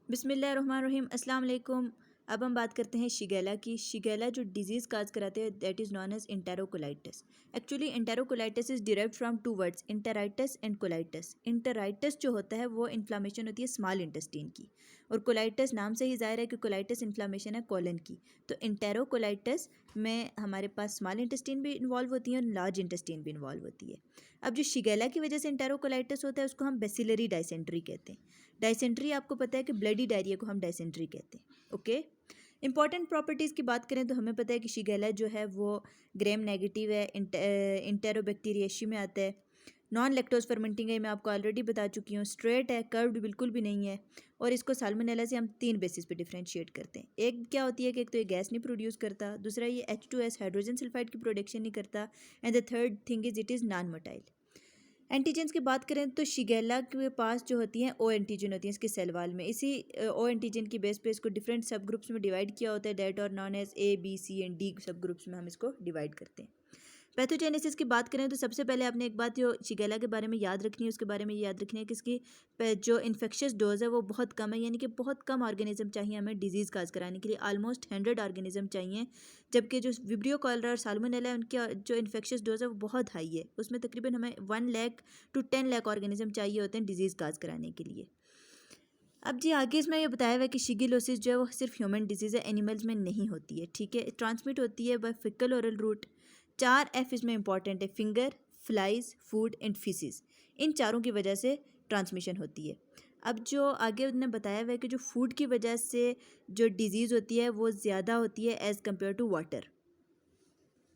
बिस्मिल्लाहिर्रहमानिर्रहीम अस्सलाम वालेकुम। अब हम बात करते हैं शिगेला की। शिगेला जो डिजीज़ काज कराते हैं that is known as enterocolitis. Actually enterocolitis is derived from two words enteritis and colitis. Enteritis जो होता है वो इन्फ्लामेशन होती है स्मॉल इंटेस्टाइन की, और कोलाइटिस नाम से ही ज़ाहिर है कि कोलाइटिस इन्फ्लामेशन है कोलन की। तो इंटेरोकोलाइटिस में हमारे पास स्मॉल इंटेस्टाइन भी इन्वॉल्व होती है और लार्ज इंटेस्टाइन भी इन्वॉल्व होती है। अब जो शिगेला की वजह से इंटेरोकोलाइटिस होता है उसको हम बेसिलरी डायसेंट्री कहते हैं। डायसेंट्री आपको पता है कि ब्लडी डायरिया को हम डायसेंट्री कहते हैं। ओके, इंपॉर्टेंट प्रॉपर्टीज़ की बात करें तो हमें पता है कि शिगेला जो है वो ग्रेम नेगेटिव है, इंटेरोबैक्टीरिएशी में आता है, नॉन लैक्टोज फर्मेंटिंग है, मैं आपको ऑलरेडी बता चुकी हूँ, स्ट्रेट है, कर्व्ड बिल्कुल भी नहीं है, और इसको साल्मोनेला से हम 3 बेसिस पे डिफरेंशिएट करते हैं। एक क्या होती है कि एक तो ये गैस नहीं प्रोड्यूस करता, दूसरा ये H2S हाइड्रोजन सल्फाइड की प्रोडक्शन नहीं करता, and the third thing is it is non motile. Antigens की बात करें तो शिगेला के पास जो होती हैं ओ एंटीजन होती हैं इसके सेल वाल में। इसी ओ एंटीजन की बेस पे इसको डिफरेंट सब ग्रुप्स में डिवाइड किया होता है, दैट और known as A, B, C and D सब ग्रुप्स में हम इसको डिवाइड करते हैं। पैथोजेनेसिस की बात करें तो सबसे पहले आपने एक बात जो शिगेला के बारे में याद रखनी है, उसके बारे में याद रखनी है कि इसकी जो इन्फेक्शियस डोज है वो बहुत कम है, यानी कि बहुत कम ऑर्गेनिज्म चाहिए हमें डिजीज़ काज कराने के लिए, ऑलमोस्ट 100 ऑर्गेनिज्म चाहिए। जबकि जो विब्रियो कॉलरा और साल्मोनेला है उनकी जो इन्फेक्शियस डोज है वो बहुत हाई है, उसमें तकरीबन हमें 1 लाख to 10 लाख ऑर्गेनिज्म चाहिए होते हैं डिजीज़ काज कराने के लिए। अब जी आगे इसमें ये बताया हुआ है कि शिगिलोसिस जो है वो सिर्फ ह्यूमन डिजीज़ है, एनिमल्स में नहीं होती है। ठीक है, ट्रांसमिट होती है by faecal oral route. 4 F इसमें इंपॉर्टेंट है, finger, flies, food and faeces. इन चारों की वजह से ट्रांसमिशन होती है। अब जो आगे उन्होंने बताया हुआ है कि जो फूड की वजह से जो डिजीज़ होती है वो ज़्यादा होती है एज़ कम्पेयर टू वाटर।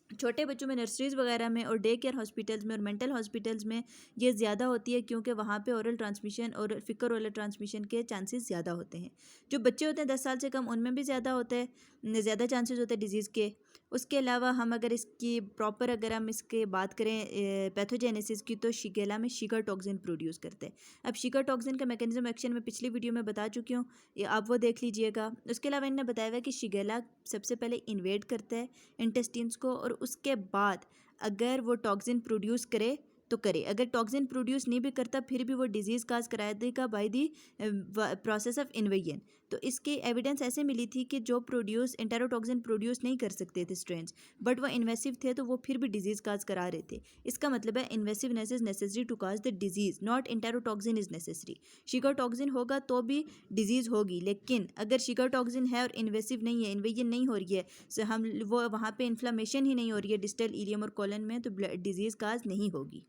छोटे बच्चों में नर्सरीज़ वगैरह में और डे केयर हॉस्पिटल्स में और मेंटल हॉस्पिटल्स में ये ज़्यादा होती है, क्योंकि वहाँ पे ओरल ट्रांसमिशन और फिकर ओरल ट्रांसमिशन के चांसेस ज़्यादा होते हैं। जो बच्चे होते हैं 10 साल से कम उनमें भी ज़्यादा होता है, ज़्यादा चांसेस होते हैं डिजीज़ के। उसके अलावा हम अगर इसकी प्रॉपर अगर हम इसके बात करें पैथोजेनेसिस की, तो शिगेला में शिगा टॉक्सिन प्रोड्यूस करते हैं। अब शिगा टॉक्सिन का मैकेनिज्म एक्शन में पिछली वीडियो में बता चुकी हूँ, ये आप वो देख लीजिएगा। उसके अलावा इन्होंने बताया हुआ है कि शिगेला सबसे पहले इन्वेड करता है इंटेस्टिन्स को, और उसके बाद अगर वो टॉक्सिन प्रोड्यूस करे तो करे, अगर टॉक्सिन प्रोड्यूस नहीं भी करता फिर भी वो डिजीज़ काज कराया देगा by the process of invasion. तो इसकी एविडेंस ऐसे मिली थी कि जो प्रोड्यूस इंटेरोटॉक्सिन प्रोड्यूस नहीं कर सकते थे स्ट्रेन्स, बट वो इन्वेसिव थे तो वो फिर भी डिजीज़ काज करा रहे थे। इसका मतलब है invasiveness is necessary to cause the disease, not enterotoxin is necessary. Shiga toxin होगा तो भी डिजीज़ होगी, लेकिन अगर शिगाटॉक्सिन है और इन्वेसिव नहीं है, इन्वेजन नहीं हो रही है, so हम वो वहाँ पे इन्फ्लामेशन ही नहीं हो रही है डिस्टल इलियम और कोलन में, तो डिजीज़ काज नहीं होगी।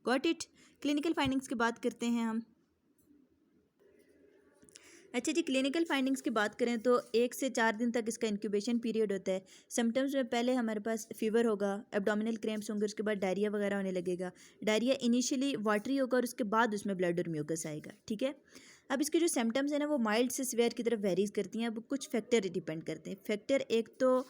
Got it. क्लिनिकल फाइंडिंग्स की बात करते हैं हम। अच्छा जी, क्लिनिकल फाइंडिंग्स की बात करें तो 1 से 4 दिन तक इसका इंक्यूबेशन पीरियड होता है। सिम्टम्स में पहले हमारे पास फीवर होगा, एब्डोमिनल क्रैम्प्स होंगे, उसके बाद डायरिया वगैरह होने लगेगा। डायरिया इनिशियली वाटरी होगा और उसके बाद उसमें ब्लड और म्यूकस आएगा। ठीक है, अब इसके जो सिम्टम्स हैं ना वो माइल्ड से सीवियर की तरफ वेरीज करती हैं। अब कुछ फैक्टर डिपेंड करते हैं। फैक्टर एक तो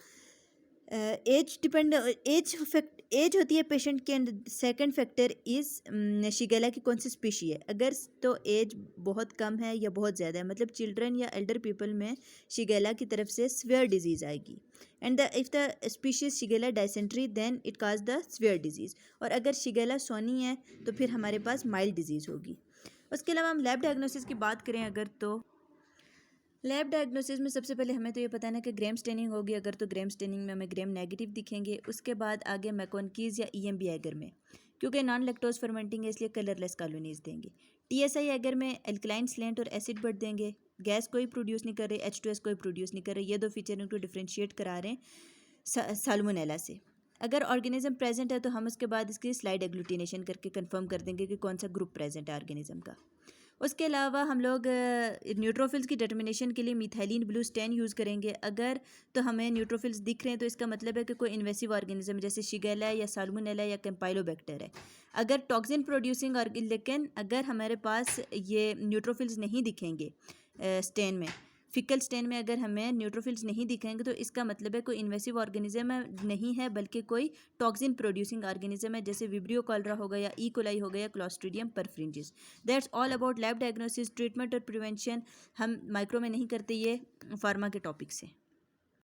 एज होती है पेशेंट की, and second factor is Shigella की कौन सी स्पीशी है। अगर तो एज बहुत कम है या बहुत ज़्यादा है, मतलब चिल्ड्रन या एल्डर पीपल में शिगेला की तरफ से स्वेयर डिजीज़ आएगी, and if the species shigella dysentery then it cause the severe disease. और अगर शिगेला सोनी है तो फिर हमारे पास माइल्ड डिजीज़ होगी। उसके अलावा हम लैब डायग्नोसिस की बात करें अगर, तो लैब डायग्नोसिस में सबसे पहले हमें तो ये पता है ना कि ग्रेम स्टेनिंग होगी, अगर तो ग्रेम स्टेनिंग में हमें ग्रेम नेगेटिव दिखेंगे। उसके बाद आगे मैकोनकीज या EMB एगर में, क्योंकि नॉन लैक्टोज फर्मेंटिंग है इसलिए कलरलेस कॉलोनीज देंगे। TSI एगर में एल्कलाइन स्लेंट और एसिड बट देंगे। गैस कोई प्रोड्यूस नहीं कर रहे, H2S कोई प्रोड्यूस नहीं कर रहे, ये 2 फीचर इनको डिफ्रेंशिएट करा रहे हैं साल्मोनेला से। अगर ऑर्गेनिज्म प्रेजेंट है तो हम उसके बाद इसकी स्लाइड एग्लूटिनेशन करके कंफर्म कर देंगे कि कौन सा ग्रुप प्रेजेंट है ऑर्गेनिज्म का। उसके अलावा हम लोग न्यूट्रोफिल्स की डिटर्मिनेशन के लिए मिथाइलिन ब्लू स्टेन यूज़ करेंगे। अगर तो हमें न्यूट्रोफिल्स दिख रहे हैं तो इसका मतलब है कि कोई इन्वेसिव ऑर्गेनिज्म जैसे शिगेला या साल्मोनेला या कैम्पाइलोबैक्टर है। अगर टॉक्सिन प्रोड्यूसिंग लेकिन अगर हमारे पास ये न्यूट्रोफिल्स नहीं दिखेंगे स्टेन में, फिकल स्टेन में अगर हमें न्यूट्रोफिल्स नहीं दिखेंगे तो इसका मतलब है कोई इन्वेसिव ऑर्गेनिज्म नहीं है, बल्कि कोई टॉक्सिन प्रोड्यूसिंग ऑर्गेनिज्म है, जैसे विब्रियो कॉलरा हो गया, ई कोलाई हो गया, clostridium perfringens. That's all about lab diagnosis, treatment और प्रिवेंशन। हम माइक्रो में नहीं करते, ये फार्मा के टॉपिक्स हैं।